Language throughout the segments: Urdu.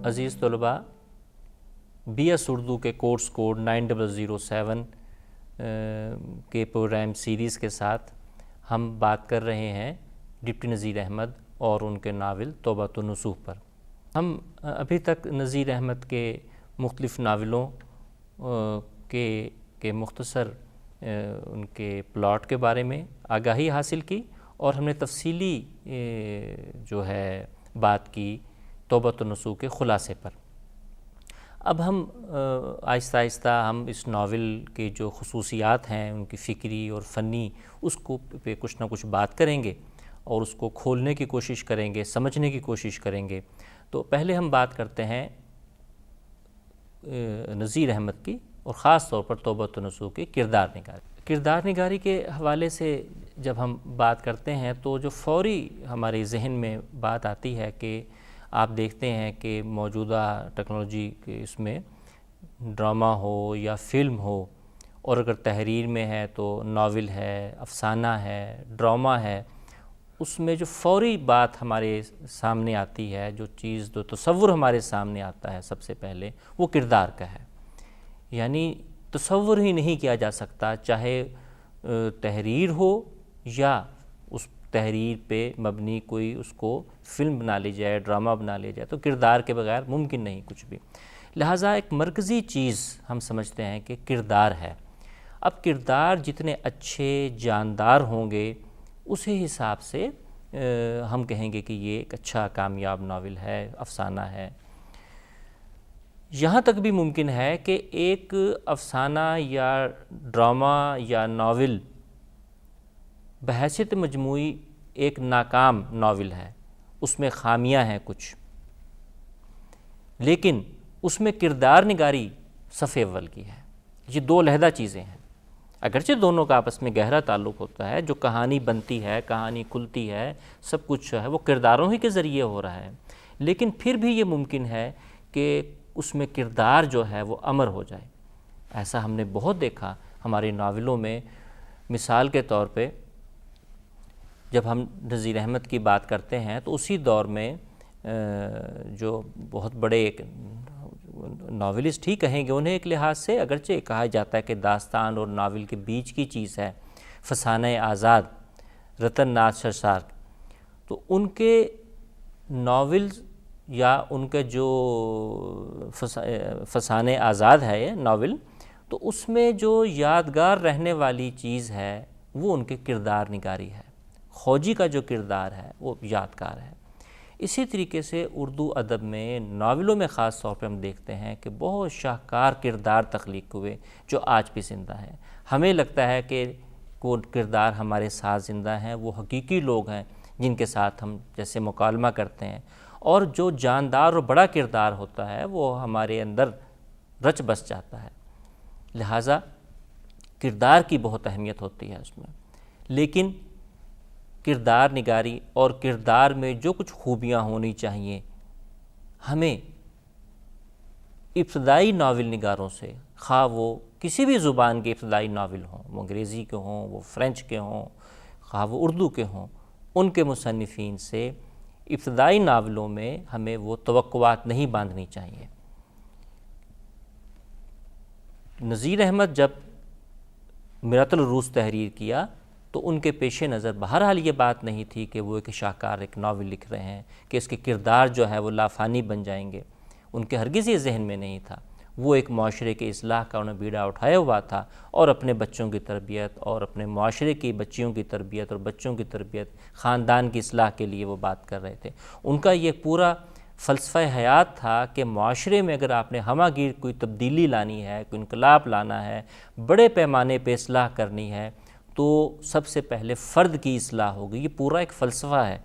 عزیز طلباء، بی ایس اردو کے کورس کوڈ 9007 کے پروگرام سیریز کے ساتھ ہم بات کر رہے ہیں ڈپٹی نذیر احمد اور ان کے ناول توبۃ النصوح پر۔ ہم ابھی تک نذیر احمد کے مختلف ناولوں کے مختصر ان کے پلاٹ کے بارے میں آگاہی حاصل کی، اور ہم نے تفصیلی جو ہے بات کی توبۃ النصوح کے خلاصے پر۔ اب ہم آہستہ آہستہ ہم اس ناول کے جو خصوصیات ہیں ان کی فکری اور فنی، اس کو پہ کچھ نہ کچھ بات کریں گے اور اس کو کھولنے کی کوشش کریں گے، سمجھنے کی کوشش کریں گے۔ تو پہلے ہم بات کرتے ہیں نذیر احمد کی، اور خاص طور پر توبۃ النصوح کی کردار نگاری۔ کردار نگاری کے حوالے سے جب ہم بات کرتے ہیں تو جو فوری ہمارے ذہن میں بات آتی ہے کہ آپ دیکھتے ہیں کہ موجودہ ٹیکنالوجی کے اس میں ڈرامہ ہو یا فلم ہو، اور اگر تحریر میں ہے تو ناول ہے، افسانہ ہے، ڈرامہ ہے، اس میں جو فوری بات ہمارے سامنے آتی ہے، جو چیز، جو تصور ہمارے سامنے آتا ہے سب سے پہلے، وہ کردار کا ہے۔ یعنی تصور ہی نہیں کیا جا سکتا، چاہے تحریر ہو یا اس تحریر پہ مبنی کوئی اس کو فلم بنا لی جائے، ڈرامہ بنا لیا جائے، تو کردار کے بغیر ممکن نہیں کچھ بھی۔ لہٰذا ایک مرکزی چیز ہم سمجھتے ہیں کہ کردار ہے۔ اب کردار جتنے اچھے، جاندار ہوں گے، اسی حساب سے ہم کہیں گے کہ یہ ایک اچھا کامیاب ناول ہے، افسانہ ہے۔ یہاں تک بھی ممکن ہے کہ ایک افسانہ یا ڈرامہ یا ناول بحیثیت مجموعی ایک ناکام ناول ہے، اس میں خامیاں ہیں کچھ، لیکن اس میں کردار نگاری صف اول کی ہے۔ یہ دو علیحدہ چیزیں ہیں، اگرچہ دونوں کا آپس میں گہرا تعلق ہوتا ہے۔ جو کہانی بنتی ہے، کہانی کھلتی ہے، سب کچھ ہے وہ کرداروں ہی کے ذریعے ہو رہا ہے، لیکن پھر بھی یہ ممکن ہے کہ اس میں کردار جو ہے وہ امر ہو جائے۔ ایسا ہم نے بہت دیکھا ہمارے ناولوں میں۔ مثال کے طور پہ جب ہم نذیر احمد کی بات کرتے ہیں تو اسی دور میں جو بہت بڑے ایک ناولسٹ ہی کہیں گے انہیں ایک لحاظ سے، اگرچہ کہا جاتا ہے کہ داستان اور ناول کے بیچ کی چیز ہے، فسانہ آزاد رتن ناتھ شرسار، تو ان کے ناولز یا ان کے جو فسانہ آزاد ہے یہ ناول، تو اس میں جو یادگار رہنے والی چیز ہے وہ ان کے کردار نگاری ہے۔ خوجی کا جو کردار ہے وہ یادگار ہے۔ اسی طریقے سے اردو ادب میں ناولوں میں خاص طور پہ ہم دیکھتے ہیں کہ بہت شاہکار کردار تخلیق ہوئے جو آج بھی زندہ ہیں۔ ہمیں لگتا ہے کہ وہ کردار ہمارے ساتھ زندہ ہیں، وہ حقیقی لوگ ہیں جن کے ساتھ ہم جیسے مکالمہ کرتے ہیں، اور جو جاندار اور بڑا کردار ہوتا ہے وہ ہمارے اندر رچ بس جاتا ہے۔ لہٰذا کردار کی بہت اہمیت ہوتی ہے اس میں، لیکن کردار نگاری اور کردار میں جو کچھ خوبیاں ہونی چاہیے، ہمیں ابتدائی ناول نگاروں سے، خواہ وہ کسی بھی زبان کے ابتدائی ناول ہوں، وہ انگریزی کے ہوں، وہ فرینچ کے ہوں، خواہ وہ اردو کے ہوں، ان کے مصنفین سے ابتدائی ناولوں میں ہمیں وہ توقعات نہیں باندھنی چاہیے۔ نذیر احمد جب میرۃ العروض تحریر کیا تو ان کے پیش نظر بہرحال یہ بات نہیں تھی کہ وہ ایک شاہکار ایک ناول لکھ رہے ہیں کہ اس کے کردار جو ہے وہ لافانی بن جائیں گے۔ ان کے ہرگز یہ ذہن میں نہیں تھا۔ وہ ایک معاشرے کے اصلاح کا انہیں بیڑا اٹھایا ہوا تھا، اور اپنے بچوں کی تربیت اور اپنے معاشرے کی بچیوں کی تربیت اور بچوں کی تربیت، خاندان کی اصلاح کے لیے وہ بات کر رہے تھے۔ ان کا یہ پورا فلسفہ حیات تھا کہ معاشرے میں اگر آپ نے ہمہ گیر کوئی تبدیلی لانی ہے، کوئی انقلاب لانا ہے، بڑے پیمانے پہ اصلاح کرنی ہے، تو سب سے پہلے فرد کی اصلاح ہوگی۔ یہ پورا ایک فلسفہ ہے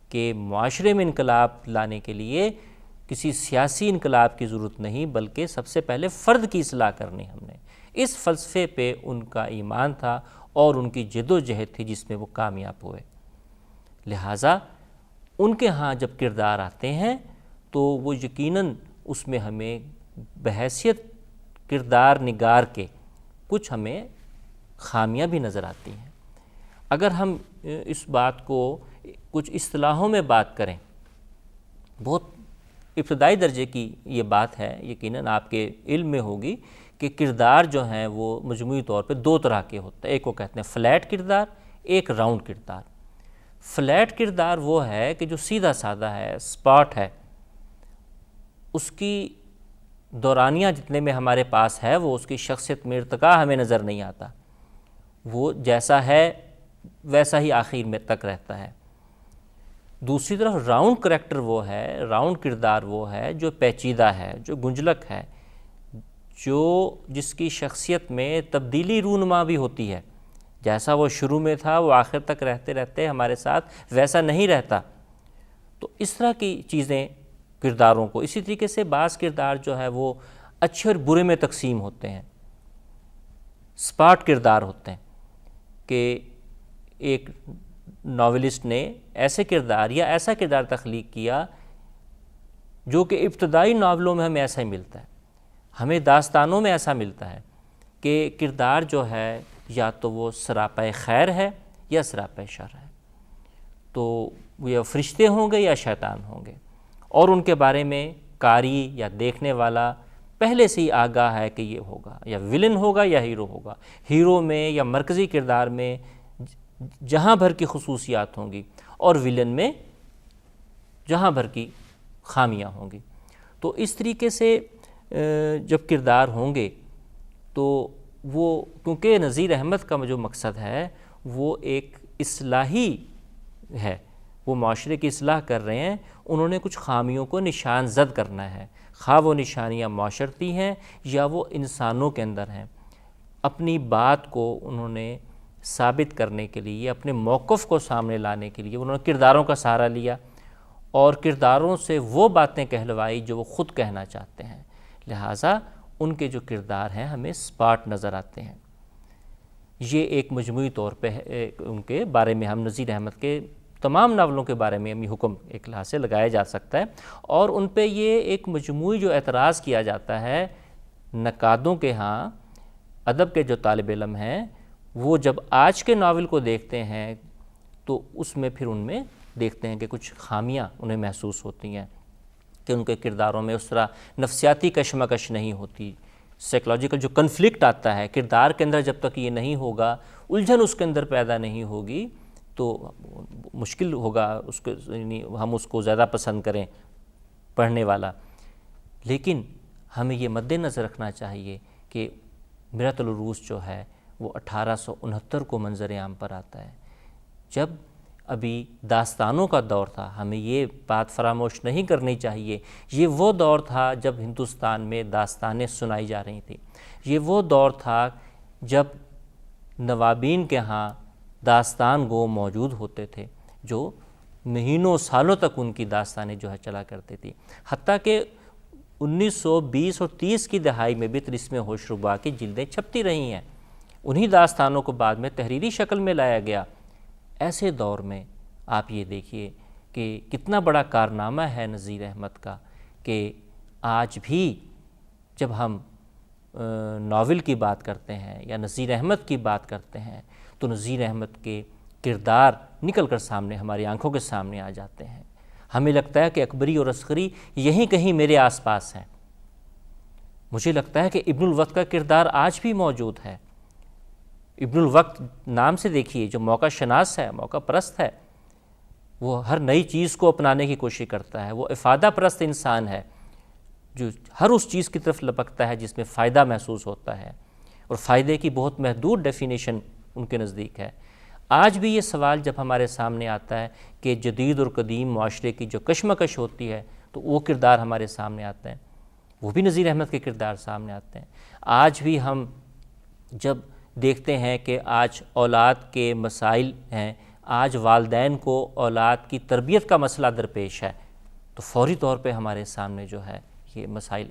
کہ معاشرے میں انقلاب لانے کے لیے کسی سیاسی انقلاب کی ضرورت نہیں، بلکہ سب سے پہلے فرد کی اصلاح کرنی ہم نے۔ اس فلسفے پہ ان کا ایمان تھا اور ان کی جد و جہد تھی جس میں وہ کامیاب ہوئے۔ لہٰذا ان کے ہاں جب کردار آتے ہیں تو وہ یقیناً اس میں ہمیں بحیثیت کردار نگار کے کچھ ہمیں خامیاں بھی نظر آتی ہیں۔ اگر ہم اس بات کو کچھ اصطلاحوں میں بات کریں، بہت ابتدائی درجے کی یہ بات ہے، یقیناً آپ کے علم میں ہوگی کہ کردار جو ہیں وہ مجموعی طور پہ دو طرح کے ہوتے ہیں. ایک کو کہتے ہیں فلیٹ کردار، ایک راؤنڈ کردار. فلیٹ کردار وہ ہے کہ جو سیدھا سادہ ہے، سپاٹ ہے، اس کی دورانیہ جتنے میں ہمارے پاس ہے وہ اس کی شخصیت میں ارتقاء ہمیں نظر نہیں آتا، وہ جیسا ہے ویسا ہی آخر میں تک رہتا ہے. دوسری طرف راؤنڈ کریکٹر وہ ہے، راؤنڈ کردار وہ ہے جو پیچیدہ ہے، جو گنجلک ہے، جو جس کی شخصیت میں تبدیلی رونما بھی ہوتی ہے. جیسا وہ شروع میں تھا وہ آخر تک رہتے رہتے ہمارے ساتھ ویسا نہیں رہتا. تو اس طرح کی چیزیں کرداروں کو، اسی طریقے سے بعض کردار جو ہے وہ اچھے اور برے میں تقسیم ہوتے ہیں. سپاٹ کردار ہوتے ہیں کہ ایک ناولسٹ نے ایسے کردار یا ایسا کردار تخلیق کیا جو کہ ابتدائی ناولوں میں ہمیں ایسا ہی ملتا ہے، ہمیں داستانوں میں ایسا ملتا ہے کہ کردار جو ہے یا تو وہ سراپا خیر ہے یا سراپا شر ہے. تو وہ یا فرشتے ہوں گے یا شیطان ہوں گے، اور ان کے بارے میں قاری یا دیکھنے والا پہلے سے ہی آگاہ ہے کہ یہ ہوگا، یا ولن ہوگا یا ہیرو ہوگا. ہیرو میں یا مرکزی کردار میں جہاں بھر کی خصوصیات ہوں گی، اور ولن میں جہاں بھر کی خامیاں ہوں گی. تو اس طریقے سے جب کردار ہوں گے تو وہ، کیونکہ نذیر احمد کا جو مقصد ہے وہ ایک اصلاحی ہے، وہ معاشرے کی اصلاح کر رہے ہیں، انہوں نے کچھ خامیوں کو نشان زد کرنا ہے، خواہ وہ نشانیاں معاشرتی ہیں یا وہ انسانوں کے اندر ہیں. اپنی بات کو انہوں نے ثابت کرنے کے لیے، اپنے موقف کو سامنے لانے کے لیے انہوں نے کرداروں کا سہارا لیا، اور کرداروں سے وہ باتیں کہلوائی جو وہ خود کہنا چاہتے ہیں. لہٰذا ان کے جو کردار ہیں ہمیں سپاٹ نظر آتے ہیں. یہ ایک مجموعی طور پہ ان کے بارے میں ہم نذیر احمد کے تمام ناولوں کے بارے میں یہ حکم ایک لحاظ سے لگایا جا سکتا ہے، اور ان پہ یہ ایک مجموعی جو اعتراض کیا جاتا ہے نقادوں کے ہاں، ادب کے جو طالب علم ہیں وہ جب آج کے ناول کو دیکھتے ہیں تو اس میں پھر ان میں دیکھتے ہیں کہ کچھ خامیاں انہیں محسوس ہوتی ہیں، کہ ان کے کرداروں میں اس طرح نفسیاتی کشمکش نہیں ہوتی، سائیکلوجیکل جو کنفلکٹ آتا ہے کردار کے اندر، جب تک یہ نہیں ہوگا، الجھن اس کے اندر پیدا نہیں ہوگی تو مشکل ہوگا اس کو، یعنی ہم اس کو زیادہ پسند کریں پڑھنے والا. لیکن ہمیں یہ مد نظر رکھنا چاہیے کہ میرۃ العروس جو ہے وہ 1869 کو منظر عام پر آتا ہے، جب ابھی داستانوں کا دور تھا. ہمیں یہ بات فراموش نہیں کرنی چاہیے، یہ وہ دور تھا جب ہندوستان میں داستانیں سنائی جا رہی تھیں. یہ وہ دور تھا جب نوابین کے ہاں داستان گو موجود ہوتے تھے، جو مہینوں سالوں تک ان کی داستانیں جو ہے چلا کرتی تھی. حتیٰ کہ 1920 اور 30 کی دہائی میں بھی طلسم ہوش ربا کی جلدیں چھپتی رہی ہیں، انہی داستانوں کو بعد میں تحریری شکل میں لایا گیا. ایسے دور میں آپ یہ دیکھیے کہ کتنا بڑا کارنامہ ہے نذیر احمد کا، کہ آج بھی جب ہم ناول کی بات کرتے ہیں یا نذیر احمد کی بات کرتے ہیں تو نذیر احمد کے کردار نکل کر سامنے ہماری آنکھوں کے سامنے آ جاتے ہیں. ہمیں لگتا ہے کہ اکبری اور عسکری یہیں کہیں میرے آس پاس ہیں. مجھے لگتا ہے کہ ابن الوقت کا کردار آج بھی موجود ہے. ابن الوقت نام سے دیکھیے، جو موقع شناس ہے، موقع پرست ہے، وہ ہر نئی چیز کو اپنانے کی کوشش کرتا ہے. وہ افادہ پرست انسان ہے جو ہر اس چیز کی طرف لپکتا ہے جس میں فائدہ محسوس ہوتا ہے، اور فائدے کی بہت محدود ڈیفینیشن ان کے نزدیک ہے. آج بھی یہ سوال جب ہمارے سامنے آتا ہے کہ جدید اور قدیم معاشرے کی جو کشمکش ہوتی ہے تو وہ کردار ہمارے سامنے آتے ہیں، وہ بھی نذیر احمد کے کردار سامنے آتے ہیں. آج بھی ہم جب دیکھتے ہیں کہ آج اولاد کے مسائل ہیں، آج والدین کو اولاد کی تربیت کا مسئلہ درپیش ہے، تو فوری طور پہ ہمارے سامنے جو ہے یہ مسائل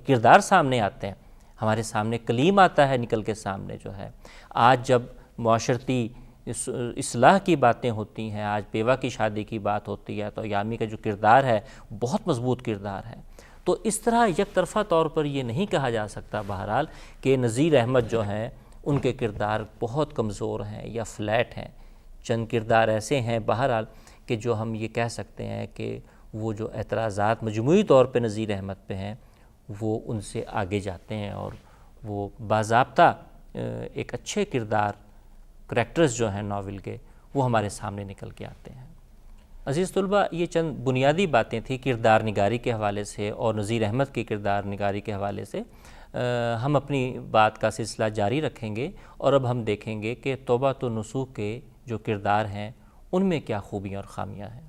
کردار سامنے آتے ہیں. ہمارے سامنے کلیم آتا ہے نکل کے سامنے جو ہے. آج جب معاشرتی اصلاح کی باتیں ہوتی ہیں، آج بیوہ کی شادی کی بات ہوتی ہے، تو یامی کا جو کردار ہے بہت مضبوط کردار ہے. تو اس طرح یک طرفہ طور پر یہ نہیں کہا جا سکتا بہرحال کہ نذیر احمد جو ہیں ان کے کردار بہت کمزور ہیں یا فلیٹ ہیں. چند کردار ایسے ہیں بہرحال کہ جو ہم یہ کہہ سکتے ہیں کہ وہ جو اعتراضات مجموعی طور پہ نذیر احمد پہ ہیں وہ ان سے آگے جاتے ہیں، اور وہ باضابطہ ایک اچھے کریکٹرز جو ہیں ناول کے وہ ہمارے سامنے نکل کے آتے ہیں۔ عزیز طلبہ، یہ چند بنیادی باتیں تھیں کردار نگاری کے حوالے سے اور نذیر احمد کی کردار نگاری کے حوالے سے۔ ہم اپنی بات کا سلسلہ جاری رکھیں گے، اور اب ہم دیکھیں گے کہ توبہ و نصوح کے جو کردار ہیں ان میں کیا خوبیاں اور خامیاں ہیں۔